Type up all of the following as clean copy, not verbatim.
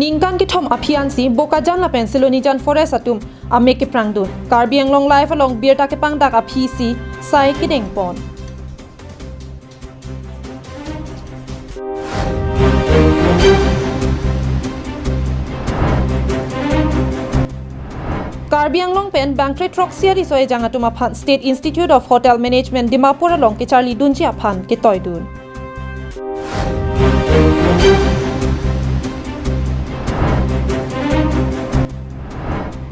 Ningkan ki thom aphian si bokajan la pen silonijan forest atum ame ki prangdun Karbi Anglong life along birta ke pangdak aphi si sai ki deng pon Karbi Anglong pen Bangkre Troxia ri soe janga tuma phan State Institute of Hotel Management Dimapur along ki Charlie Dunji aphan ki toydun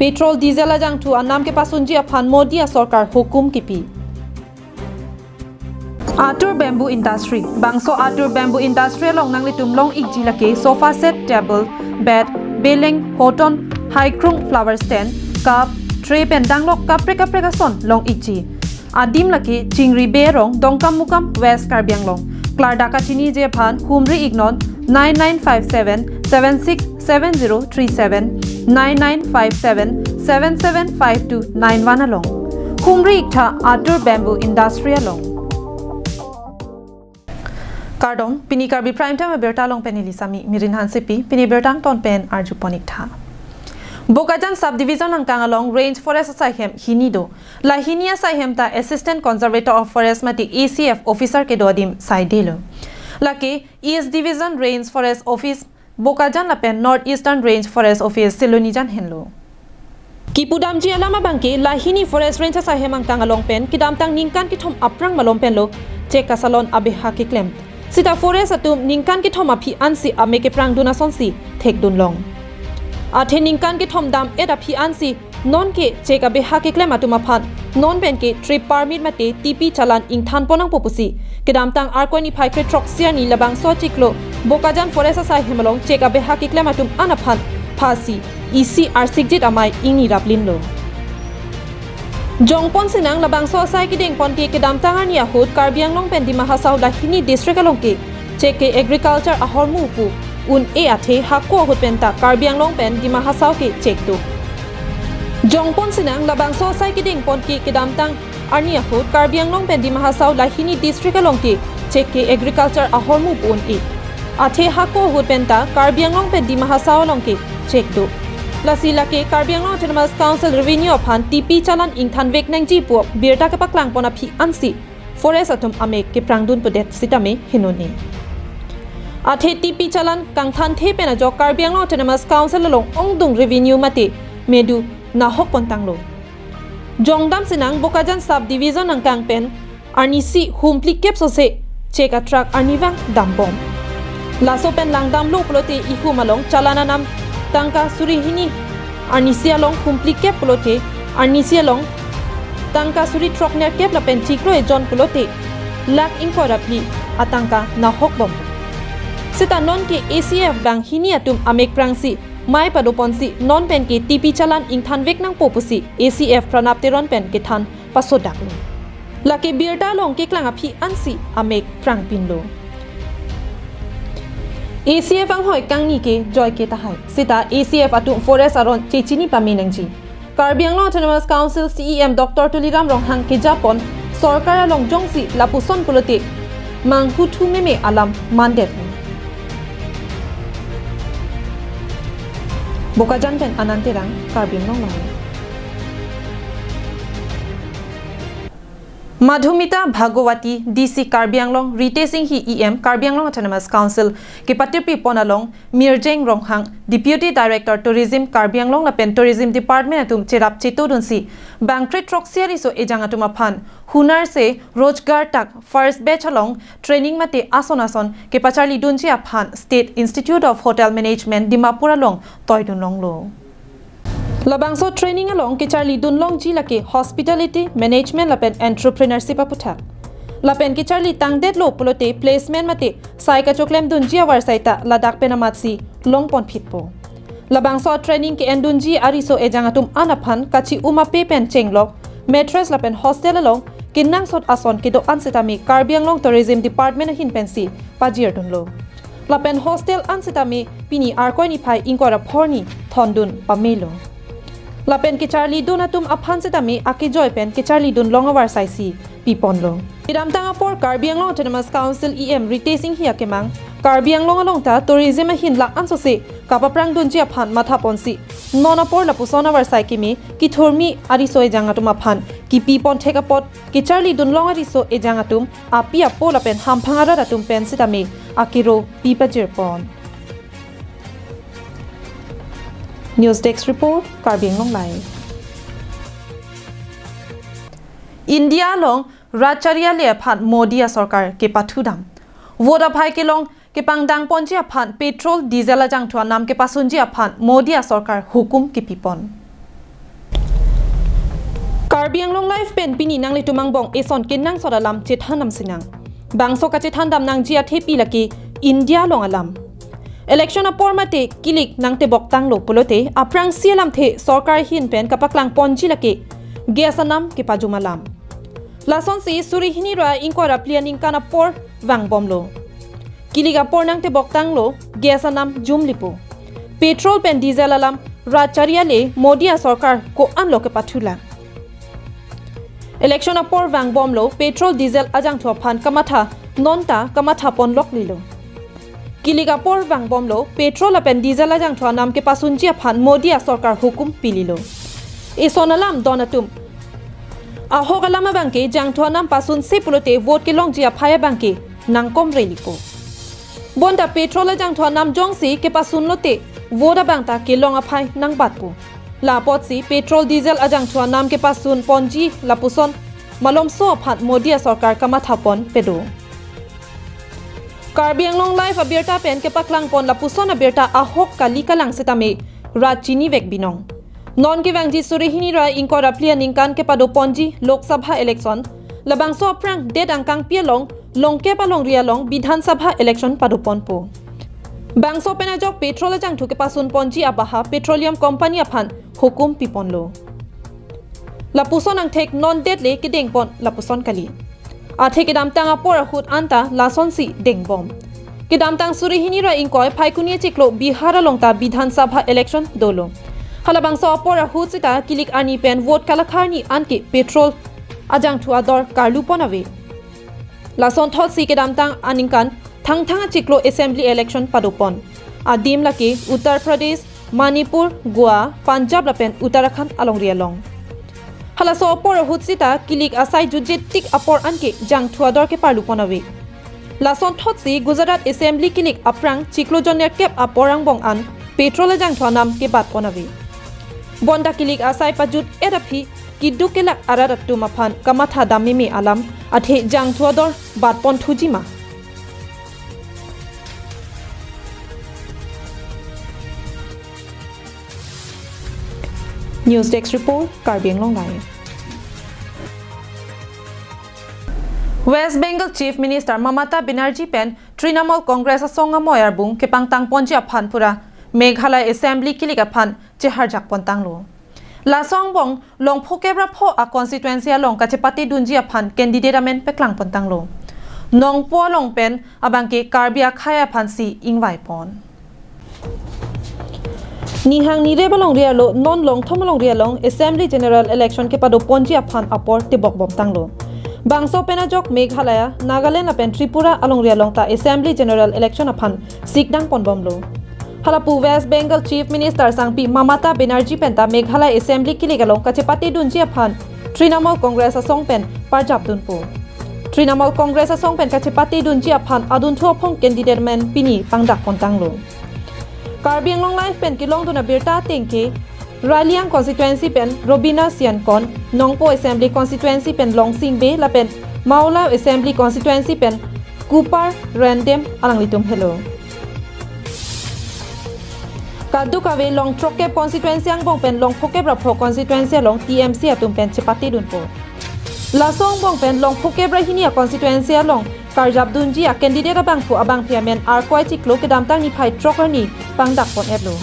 Petrol diesel ajang tu anam ke pasunji aphan Modi a sarkar hukum kipi Atur Bamboo Industry Bangso Atur Bamboo Industry along nang litum long ikji lake sofa set table bed beleng hoton high krung flower stand cup tray pen danglok kapre ka son long ikji adim lake chingri berong dongkam mukam West Karbi Anglong Klardaka chini je phan humri ignon 9957 767037 9957 775291 along Humri ikta Atur Bamboo Industry along Kardong pini Karbi Prime Time berta long penili sami mirin hansepi pini bertang ton pen arju ponik tha Bokajan subdivision ang kangalong range forest sahem hinido la hinia sahem ta assistant conservator of forest mati ACF officer ke dodim saidelo lake east division range forest office Bokajan la pen north eastern range forest office silonijan henlo Kipudam ji alama bangke la hini forest range sahem ang kangalong pen kidam tang ningkan ki thom aprang malom pen lo cheka salon abe haki klem sita forest atum ningkan ki thom aphi ansi ame ke prang duna sonsi thek dun long Athe ningkan ke thom dam eta phi ansi non ke cheka be ha ke klema tuma phan non ben ke trip permit mate TP chalan ing than ponang popusi kedam tang arkoni phai kre troxia ni labang so chiklo bokajan forest sa himalong cheka be ha ke klema tum ana phan phasi ECR sigjit amai ingi raplin lo Jongpon sinang labang so sai ki deng pon ke kedam tang ania hot Karbi Anglong pen di mahasau la hini district along ke cheke agriculture ahormu pu un e athe hakko hutpenta Karbi Anglong pen di mahasau ke chektu Jongpon sinang labang so sai ki ding pon ki kedam tang arnia hut Karbi Anglong pen di mahasau la hini district along ke cheke agriculture ahormu un e athe hakko hutpenta Karbi Anglong pen di mahasau along ke chektu lasila ke Karbi Anglong Autonomous Council revenue phan TP chalan ing than vek nang ji pu birta ke paklang pona phi ansi forest atum ame ke prangdun podet sitame hinoni Athe TP chalan kang than the pena jo Karbi Anglong Autonomous Council along ongdung revenue mate medu na hok pontang lo Jongdam sinang Bokajan subdivision ang kang pen arnisi humpli kep so se cheka truck arniwang dambom laso pen langdam lo plote ihu malong chalana nam tangka suri hini arnisi along humpli kep plote arnisi along tangka suri truck ner kep la pen chikro e jon plote lak inkorapli atangka na hok bom Sita non ke ACF bang hini atum amek prangsi mai padoponsi non pen ke TP chalan ing than vek nang popusi ACF pranap teron pen ke than pasodak lo lake birda long ke klang aphi ansi amek prang pin lo ACF ang hoi kang ni ke joy ke tahai sita ACF atum forest aron chechini paminangji Karbi Anglong Autonomous Council CEM Dr. Tuliram Ronghang ke Japon sarkar along jongsi lapuson pulote mang hutu meme alam mandet Bokajan pen ananterang Karbi Anglong Madhumita Bhagawati DC Karbi Anglong Rite Singh hi EM Karbi Anglong Autonomous Council ke patipi ponalong Mirjeng Ronghang Deputy Director Tourism Karbi Anglong la pen Tourism Department atum cherap chetodunsi Bangkre Troxia ri so ejang atuma phan hunar se rozgar tak first batch along training mate ason ke pacharli dunji aphan State Institute of Hotel Management Dimapur along toidun long lo Labangso training along ke Charlie Dunlong ji lake hospitality management lapen entrepreneurship aputhak lapen ke Charlie tangdet lo pulote placement mate saika choklem dunji awar saita ladak penamatsi longpon phitpo labangso training ke endunji ariso ejangatum anaphan kachi uma pe pen chenglok mattress lapen hostel along kinang sot ason ke do ansetami Karbi Anglong Tourism Department hin pensi pajir dunlo lapen hostel ansetami pini arkoi ni phai ingkora phorni thondun pamelo lapen ki Charlie dun atum aphan setami aki joy pen ki Charlie dun longawar saisi pipon lo idam tanga por Karbi Anglong Autonomous Council EM retacing hi akemang Karbi Anglong along ta tourism hin la anso se kapaprang dun ji aphan matha ponsi nona por la pusona war sai kimi ki thormi ari soi jangatum aphan ki pipon thekapot ki Charlie dun long ari so e jangatum api apo lapen hamphangara datum pen setami akiro pipajir pon News Desk Report, Karbi Anglong Live. India long Racharia le phat Modi sarkar ke pathudam. Voda bhai ke long ke pangdang ponji phat petrol diesel jang thwa nam ke pasunji phat Modi sarkar hukum ke pipon. Karbi Anglong Live pen pini nang le tumang bong eson ken nang sodalam chethanam sinang. Bangso ka chethandam nang jia thepi laki India long alam. Election apor mate kilik nang te boktang lo pulote aprang sialam the sarkar hin pen kapaklang ponji lake gesanam ke pajumalam lason si suri hini ra inkora plianing kana por wang bomlo kilik apor nang te boktang lo gesanam jumlipo petrol pen diesel alam racharia le Modi sarkar ko anlo ke pathula election apor wang bomlo petrol diesel ajang thwa phan kamatha nonta kamatha pon lok lilo Kiligapor wang bomlo petrol apen diesel ajang thwa nam ke pasunji phan Modi sarkar hukum pililo e sonalam donatum ahogalama bangke jang thwa nam pasun se pulote vote ke long jia phaya bangke nangkom reliko bonda petrol ajang thwa nam jongsi ke pasun lote voda bangta ke long aphai nang batpu la potsi petrol diesel ajang thwa nam ke pasun ponji lapuson malom so phat Modi sarkar kamathapon pedo Karbi Anglong Live abirta pen ke paklang pon la puson abirta ahok kali kalang setame rachini vek binong non ke wangji surihini ra inkora plianing kan ke pado ponji lok sabha election labang so prang de dangkang pialong longke palong rialong bidhan sabha election pado ponpo bangso penajok petrol jang thu ke pasun ponji abaha petroleum company aphan hukum piponlo la puson ang thek non det le ke dengpon la puson kali Athe ke damtang apor ahut anta lason si dengbom ke damtang surihini ra inkoi phaikunie chiklo Bihar longta Bidhan Sabha election dolo halabang so apor ahut sita kilik ani pen vote kalakharni anke petrol ajang thua dor karlu ponave lason thot si ke damtang aningkan thangthang chiklo assembly election padopon adim lake Uttar Pradesh Manipur Goa Punjab lapen Uttarakhand along rialong Halaso apor hutsita kilik asai jujit tik apor anke jang thuador ke parlu ponawe lason thotsi Gujarat Assembly kilik aprang chiklo joner kep aporang bong an petrol jang thwanam ke bat ponawe bonda kilik asai pajut erapi kiddu kelak araratu maphan kamatha damimi alam athe jang thuador bat pon thujima News Desk Report, Karbi Anglong Live. West Bengal Chief Minister Mamata Banerjee pen Trinamool Congress asonga moyar bung ke pangtang ponji aphan pura Meghalaya Assembly kilika phan chehar jak pontang lo. La song bong long phokebra pho a constituency long kachepati dunji aphan candidate amen peklang pontang lo. Nong po long pen abangke Karbi akhaya phan si ingwai pon. Nihang ni rebalong rialo non long thomolong rialong Assembly General Election ke pado ponji aphan apor tibok bom tanglo bangso penajok Meghalaya Nagaland apen Tripura along rialong ta Assembly General Election aphan sikdang pon bomlo halapu West Bengal Chief Minister sangpi Mamata Banerjee penta Meghalaya Assembly kiligalong kachepati dunji aphan Trinamool Congress asong pen parjap dunpo Trinamool Congress asong pen kachepati dunji aphan adun thu phong candidate men pini pangdak pon tanglo Karbi Anglong Live pen kilong duna birta tengke Raliang constituency pen Robina Siankon Nongpo Assembly constituency pen Longsing Bay la pen Maula Assembly constituency pen Kupar Randem alang litum hello Kadu kawe long trokep constituency ang bong pen long phokep rapho constituency long TMC atum pen chepati dunpo Lasong bong pen long phokep rahinia constituency long Karjab dunji a candidate abang pu abang piamen arkoi chiklo ke damtang ni phai troker ni pangdak pon eblo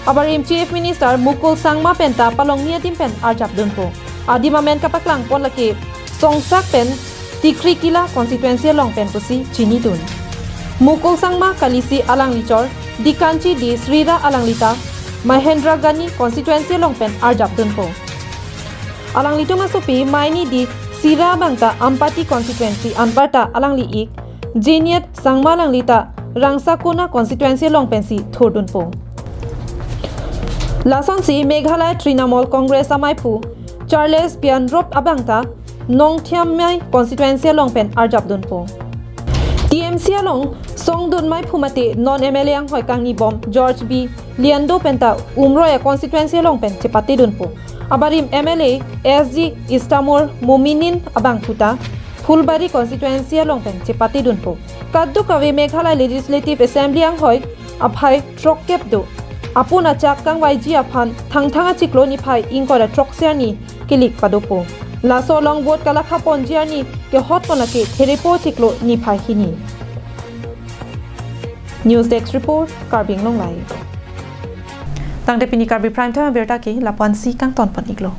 abarim Chief Minister Mukul Sangma penta palong nia tim pen arjab dunpo adima men kapaklang pon lake songsak pen tikri kila constituency long pen pusi chini dun Mukul Sangma kalisi alang lichor dikanchi di Srira alang lita Mahendragani constituency longpen arjap dun po. Alang lito masupi maini di Sira bangta Ampati constituency anparta alang liik Jeniet sangmalang lita Rangsakuna constituency longpensi thordun po. Lason si Meghalaya Trinamool Congress amaipu Charles Pianrop abangta Nongthiamai constituency longpen arjap dun po. TMC along Songdun mai phumate non MLA ang hoi kang ni bom George B Liando penta Umroya constituency longpen chepati dun po. Abarim MLA SG Istamor Mominin abang puta Fulbari constituency longpen chepati dun po. Kaddu kawe Meghalaya Legislative Assembly ang hoi aphai trokkep do apuna chak kang YG aphan thangthanga chiklo ni phai ingkora trokser ni kilik pado po. Laso long vote kala khapon jiani ke hot ponake therepo chiklo ni phai hini. News Desk Report Karbing Long Live. Tangte pini Karbi Prime Time berta ke lapuan si kang ton pon iglo.